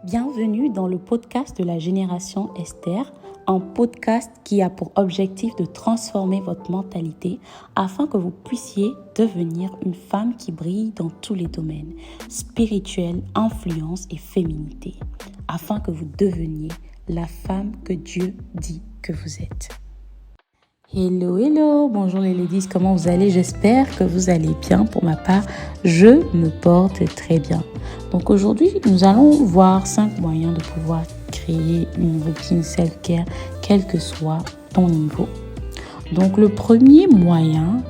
Bienvenue dans le podcast de la génération Esther, un podcast qui a pour objectif de transformer votre mentalité afin que vous puissiez devenir une femme qui brille dans tous les domaines, spirituel, influence et féminité, afin que vous deveniez la femme que Dieu dit que vous êtes. Hello, bonjour les ladies, comment vous allez? J'espère que vous allez bien. Pour ma part, je me porte très bien. Donc aujourd'hui, nous allons voir 5 moyens de pouvoir créer une routine self-care, quel que soit ton niveau. Donc le premier moyen,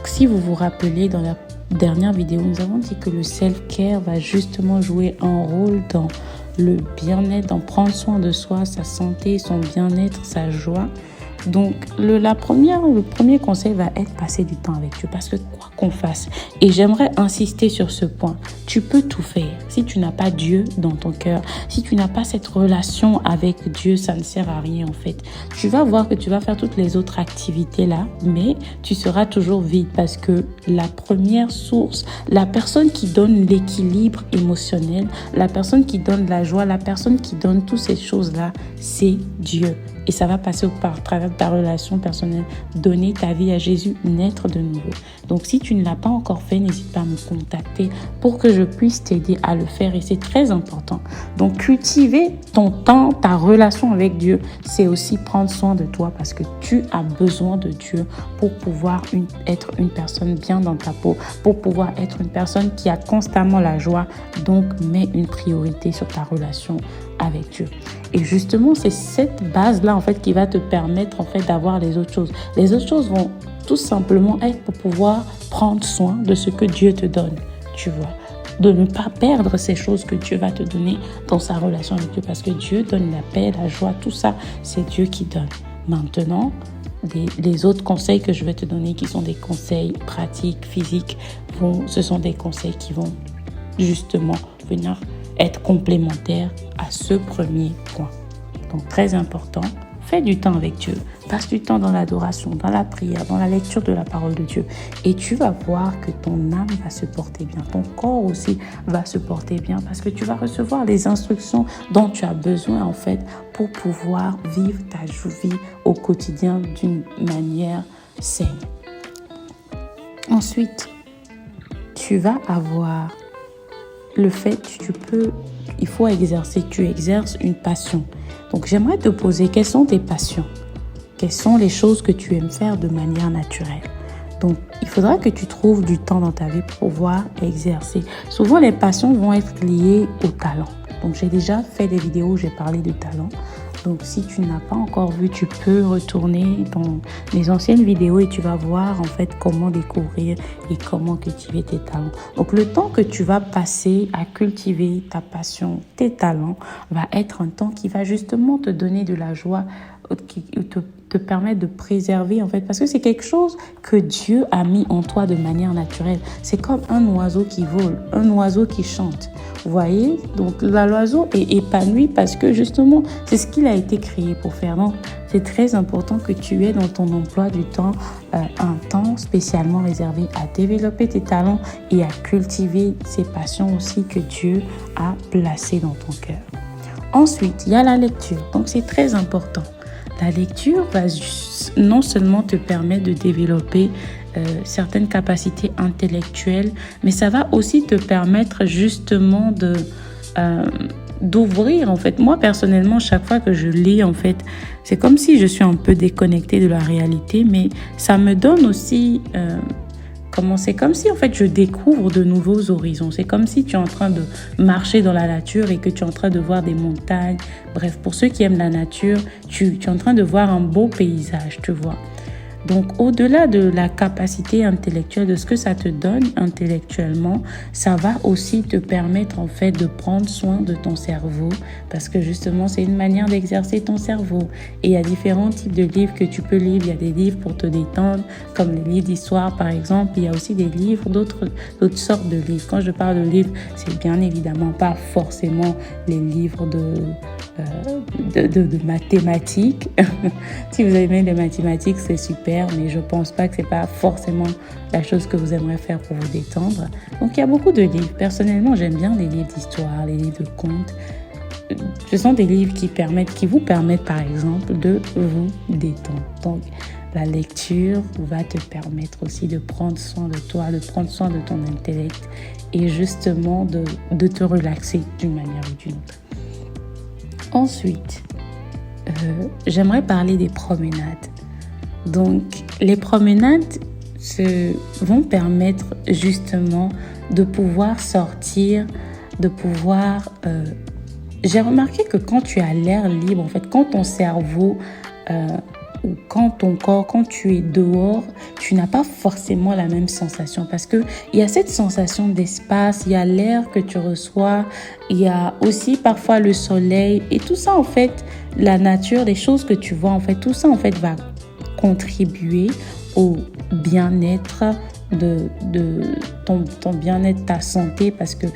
si vous vous rappelez dans la dernière vidéo, nous avons dit que le self-care va justement jouer un rôle dans le bien-être, dans prendre soin de soi, sa santé, son bien-être, sa joie. Donc, le premier conseil va être passer du temps avec Dieu parce que quoi qu'on fasse, et j'aimerais insister sur ce point, tu peux tout faire. Si tu n'as pas Dieu dans ton cœur, si tu n'as pas cette relation avec Dieu, ça ne sert à rien en fait. Tu vas voir que tu vas faire toutes les autres activités là, mais tu seras toujours vide parce que la première source, la personne qui donne l'équilibre émotionnel, la personne qui donne la joie, la personne qui donne toutes ces choses-là, c'est Dieu. Et ça va passer par travers de ta relation personnelle, donner ta vie à Jésus, naître de nouveau. Donc, si tu ne l'as pas encore fait, n'hésite pas à me contacter pour que je puisse t'aider à le faire. Et c'est très important. Donc, cultiver ton temps, ta relation avec Dieu, c'est aussi prendre soin de toi parce que tu as besoin de Dieu pour pouvoir être une personne bien dans ta peau, pour pouvoir être une personne qui a constamment la joie. Donc, mets une priorité sur ta relation avec Dieu. Et justement, c'est cette base-là, en fait, qui va te permettre, en fait, d'avoir les autres choses. Les autres choses vont tout simplement être pour pouvoir prendre soin de ce que Dieu te donne, tu vois. De ne pas perdre ces choses que Dieu va te donner dans sa relation avec Dieu. Parce que Dieu donne la paix, la joie, tout ça, c'est Dieu qui donne. Maintenant, les autres conseils que je vais te donner, qui sont des conseils pratiques, physiques, ce sont des conseils qui vont justement venir être complémentaire à ce premier point. Donc, très important, fais du temps avec Dieu. Passe du temps dans l'adoration, dans la prière, dans la lecture de la parole de Dieu. Et tu vas voir que ton âme va se porter bien. Ton corps aussi va se porter bien parce que tu vas recevoir les instructions dont tu as besoin, en fait, pour pouvoir vivre ta vie au quotidien d'une manière saine. Ensuite, tu vas avoir le fait, il faut exercer, tu exerces une passion. Donc, j'aimerais te poser, quelles sont tes passions? Quelles sont les choses que tu aimes faire de manière naturelle? Donc, il faudra que tu trouves du temps dans ta vie pour pouvoir exercer. Souvent, les passions vont être liées au talent. Donc, j'ai déjà fait des vidéos où j'ai parlé de talent. Donc, si tu n'as pas encore vu, tu peux retourner dans les anciennes vidéos et tu vas voir en fait comment découvrir et comment cultiver tes talents. Donc, le temps que tu vas passer à cultiver ta passion, tes talents, va être un temps qui va justement te donner de la joie, qui te permettre de préserver en fait, parce que c'est quelque chose que Dieu a mis en toi de manière naturelle. C'est comme un oiseau qui vole, un oiseau qui chante. Vous voyez? Donc l'oiseau est épanoui parce que justement, c'est ce qu'il a été créé pour faire. Donc, c'est très important que tu aies dans ton emploi du temps un temps spécialement réservé à développer tes talents et à cultiver ces passions aussi que Dieu a placées dans ton cœur. Ensuite, il y a la lecture. Donc, c'est très important. La lecture va non seulement te permettre de développer certaines capacités intellectuelles, mais ça va aussi te permettre justement d'ouvrir en fait. Moi personnellement, chaque fois que je lis en fait, c'est comme si je suis un peu déconnectée de la réalité, mais ça me donne aussi c'est comme si en fait je découvre de nouveaux horizons. C'est comme si tu es en train de marcher dans la nature et que tu es en train de voir des montagnes. Bref, pour ceux qui aiment la nature, tu es en train de voir un beau paysage, tu vois. Donc, au-delà de la capacité intellectuelle, de ce que ça te donne intellectuellement, ça va aussi te permettre en fait de prendre soin de ton cerveau parce que justement, c'est une manière d'exercer ton cerveau. Et il y a différents types de livres que tu peux lire. Il y a des livres pour te détendre, comme les livres d'histoire par exemple. Il y a aussi des livres, d'autres sortes de livres. Quand je parle de livres, c'est bien évidemment pas forcément les livres de mathématiques. Si vous aimez les mathématiques, c'est super. faire, mais je pense pas que c'est pas forcément la chose que vous aimeriez faire pour vous détendre. Donc, il y a beaucoup de livres. Personnellement, j'aime bien les livres d'histoire, les livres de contes. Ce sont des livres qui vous permettent, par exemple, de vous détendre. Donc, la lecture va te permettre aussi de prendre soin de toi, de prendre soin de ton intellect et justement de te relaxer d'une manière ou d'une autre. Ensuite, j'aimerais parler des promenades. Donc, les promenades vont permettre justement de pouvoir sortir, de pouvoir... J'ai remarqué que quand tu as l'air libre, en fait, quand ton cerveau ou quand ton corps, quand tu es dehors, tu n'as pas forcément la même sensation parce que il y a cette sensation d'espace, il y a l'air que tu reçois, il y a aussi parfois le soleil et tout ça en fait, la nature, les choses que tu vois en fait, tout ça en fait va contribuer au bien-être de ton bien-être, ta santé parce que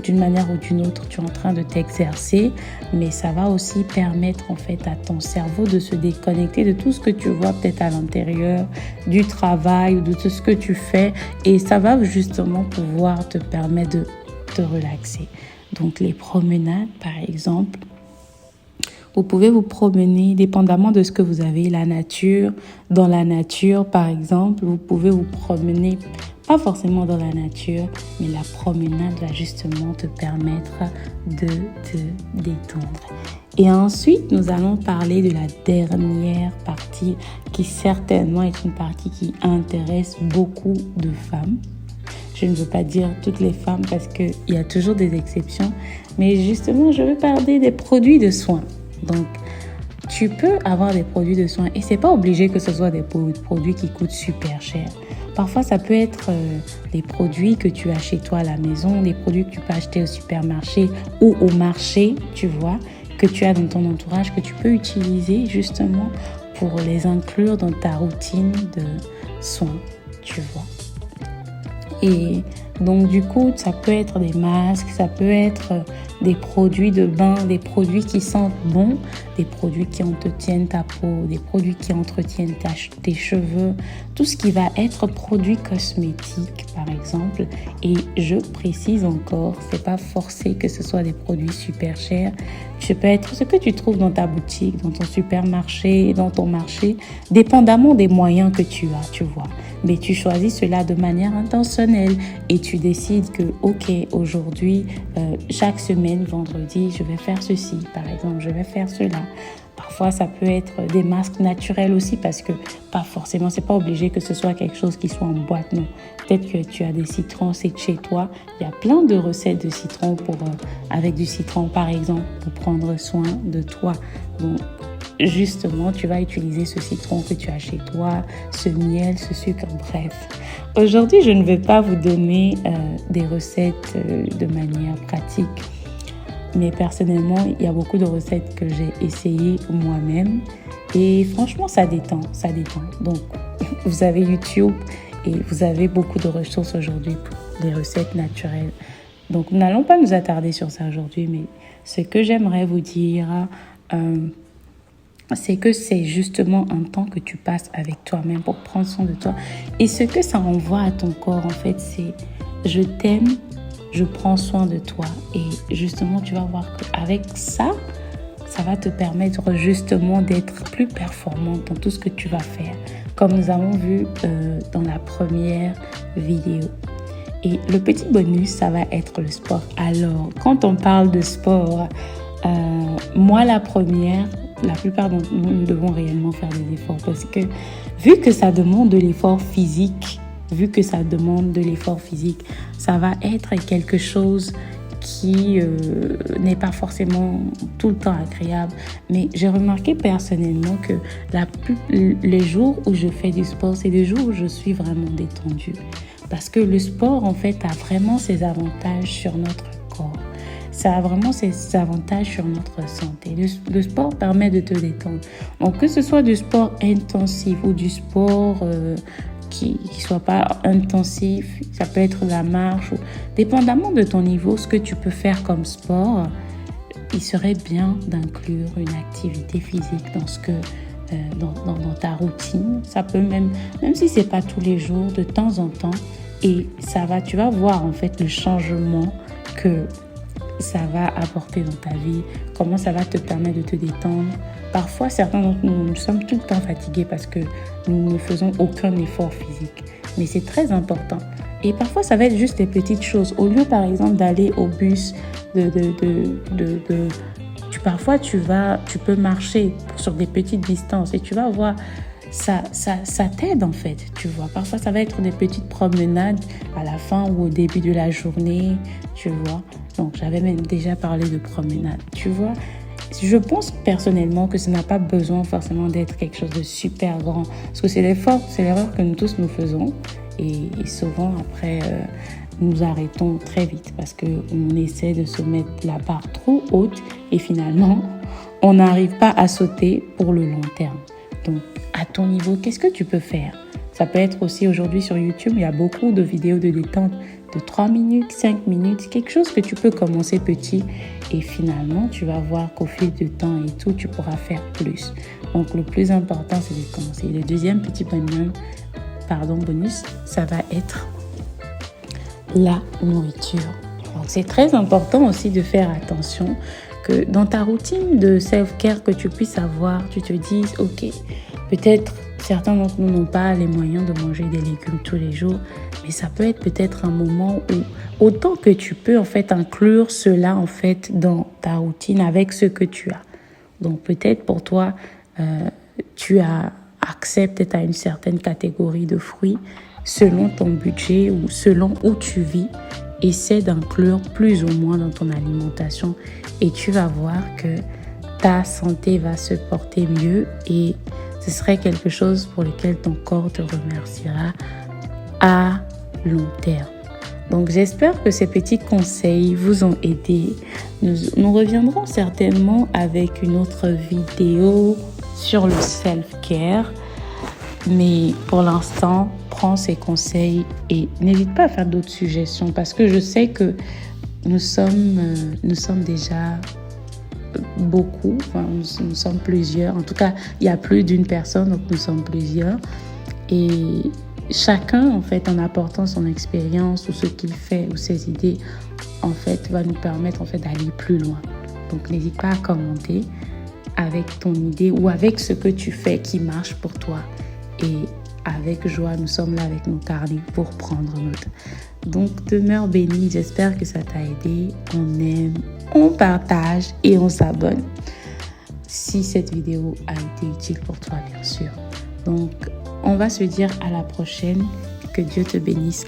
d'une manière ou d'une autre, tu es en train de t'exercer, mais ça va aussi permettre en fait à ton cerveau de se déconnecter de tout ce que tu vois peut-être à l'intérieur du travail ou de tout ce que tu fais et ça va justement pouvoir te permettre de te relaxer. Donc les promenades par exemple, vous pouvez vous promener dépendamment de ce que vous avez, la nature, dans la nature par exemple, vous pouvez vous promener pas forcément dans la nature, mais la promenade va justement te permettre de te détendre. Et ensuite, nous allons parler de la dernière partie qui certainement est une partie qui intéresse beaucoup de femmes. Je ne veux pas dire toutes les femmes parce qu'il y a toujours des exceptions, mais justement, je veux parler des produits de soins. Donc, tu peux avoir des produits de soins et c'est pas obligé que ce soit des produits qui coûtent super cher. Parfois, ça peut être des produits que tu as chez toi à la maison, des produits que tu peux acheter au supermarché ou au marché, tu vois, que tu as dans ton entourage, que tu peux utiliser justement pour les inclure dans ta routine de soins, tu vois. Et donc, du coup, ça peut être des masques, ça peut être des produits de bain, des produits qui sentent bon, des produits qui entretiennent ta peau, des produits qui entretiennent tes cheveux, tout ce qui va être produit cosmétique, par exemple. Et je précise encore, c'est pas forcé que ce soit des produits super chers. Ça peut être ce que tu trouves dans ta boutique, dans ton supermarché, dans ton marché, dépendamment des moyens que tu as, tu vois. Mais tu choisis cela de manière intentionnelle et tu décides que, ok, aujourd'hui, chaque semaine, vendredi, je vais faire ceci, par exemple, je vais faire cela. Parfois, ça peut être des masques naturels aussi parce que pas forcément, c'est pas obligé que ce soit quelque chose qui soit en boîte, non. Peut-être que tu as des citrons, c'est chez toi. Il y a plein de recettes de citron avec du citron, par exemple, pour prendre soin de toi. Donc, justement, tu vas utiliser ce citron que tu as chez toi, ce miel, ce sucre, bref. Aujourd'hui, je ne vais pas vous donner des recettes de manière pratique. Mais personnellement, il y a beaucoup de recettes que j'ai essayées moi-même. Et franchement, ça détend, ça détend. Donc, vous avez YouTube et vous avez beaucoup de ressources aujourd'hui pour des recettes naturelles. Donc, nous n'allons pas nous attarder sur ça aujourd'hui. Mais ce que j'aimerais vous dire, c'est que c'est justement un temps que tu passes avec toi-même pour prendre soin de toi. Et ce que ça envoie à ton corps, en fait, c'est « je t'aime ». Je prends soin de toi et justement tu vas voir qu'avec ça, ça va te permettre justement d'être plus performante dans tout ce que tu vas faire, comme nous avons vu dans la première vidéo. Et le petit bonus, ça va être le sport. Alors, quand on parle de sport, moi la première, la plupart d'entre nous devons réellement faire des efforts parce que vu que ça demande de l'effort physique, ça va être quelque chose qui n'est pas forcément tout le temps agréable. Mais j'ai remarqué personnellement que les jours où je fais du sport, c'est des jours où je suis vraiment détendue. Parce que le sport, en fait, a vraiment ses avantages sur notre corps. Ça a vraiment ses avantages sur notre santé. Le sport permet de te détendre. Donc, que ce soit du sport intensif ou du sport qui soit pas intensif, ça peut être la marche, ou, dépendamment de ton niveau, ce que tu peux faire comme sport, il serait bien d'inclure une activité physique dans ce que dans ta routine. Ça peut même si c'est pas tous les jours, de temps en temps. Et tu vas voir en fait le changement que ça va apporter dans ta vie, comment ça va te permettre de te détendre. Parfois, certains d'entre nous sommes tout le temps fatigués parce que nous ne faisons aucun effort physique. Mais c'est très important. Et parfois, ça va être juste des petites choses. Au lieu, par exemple, d'aller au bus, parfois, tu peux marcher sur des petites distances et tu vas voir, ça t'aide en fait, tu vois. Parfois, ça va être des petites promenades à la fin ou au début de la journée, tu vois. Donc, j'avais même déjà parlé de promenade, tu vois. Je pense personnellement que ça n'a pas besoin forcément d'être quelque chose de super grand. Parce que c'est l'erreur que nous tous nous faisons. Et souvent, après, nous arrêtons très vite parce qu'on essaie de se mettre la barre trop haute et finalement, on n'arrive pas à sauter pour le long terme. Donc, à ton niveau, qu'est-ce que tu peux faire? Ça peut être aussi aujourd'hui sur YouTube, il y a beaucoup de vidéos de détente de 3 minutes, 5 minutes, quelque chose que tu peux commencer petit et finalement, tu vas voir qu'au fil du temps et tout, tu pourras faire plus. Donc, le plus important, c'est de commencer. Le deuxième petit bonus, ça va être la nourriture. Donc, c'est très important aussi de faire attention que dans ta routine de self-care que tu puisses avoir, tu te dises, ok, peut-être certains d'entre nous n'ont pas les moyens de manger des légumes tous les jours, mais ça peut être peut-être un moment où autant que tu peux en fait inclure cela en fait dans ta routine avec ce que tu as. Donc peut-être pour toi, tu as accès peut-être à une certaine catégorie de fruits selon ton budget ou selon où tu vis. Essaie d'inclure plus ou moins dans ton alimentation et tu vas voir que ta santé va se porter mieux et ce serait quelque chose pour lequel ton corps te remerciera à long terme. Donc j'espère que ces petits conseils vous ont aidé. Nous reviendrons certainement avec une autre vidéo sur le self-care. Mais pour l'instant, prends ces conseils et n'hésite pas à faire d'autres suggestions parce que je sais que nous sommes déjà beaucoup, enfin, nous sommes plusieurs. En tout cas, il y a plus d'une personne, donc nous sommes plusieurs. Et chacun, en fait, en apportant son expérience ou ce qu'il fait ou ses idées, en fait, va nous permettre en fait d'aller plus loin. Donc, n'hésite pas à commenter avec ton idée ou avec ce que tu fais qui marche pour toi. Et avec joie, nous sommes là avec nos carnets pour prendre note. Donc, demeure bénie. J'espère que ça t'a aidé. On aime, on partage et on s'abonne. Si cette vidéo a été utile pour toi, bien sûr. Donc, on va se dire à la prochaine. Que Dieu te bénisse.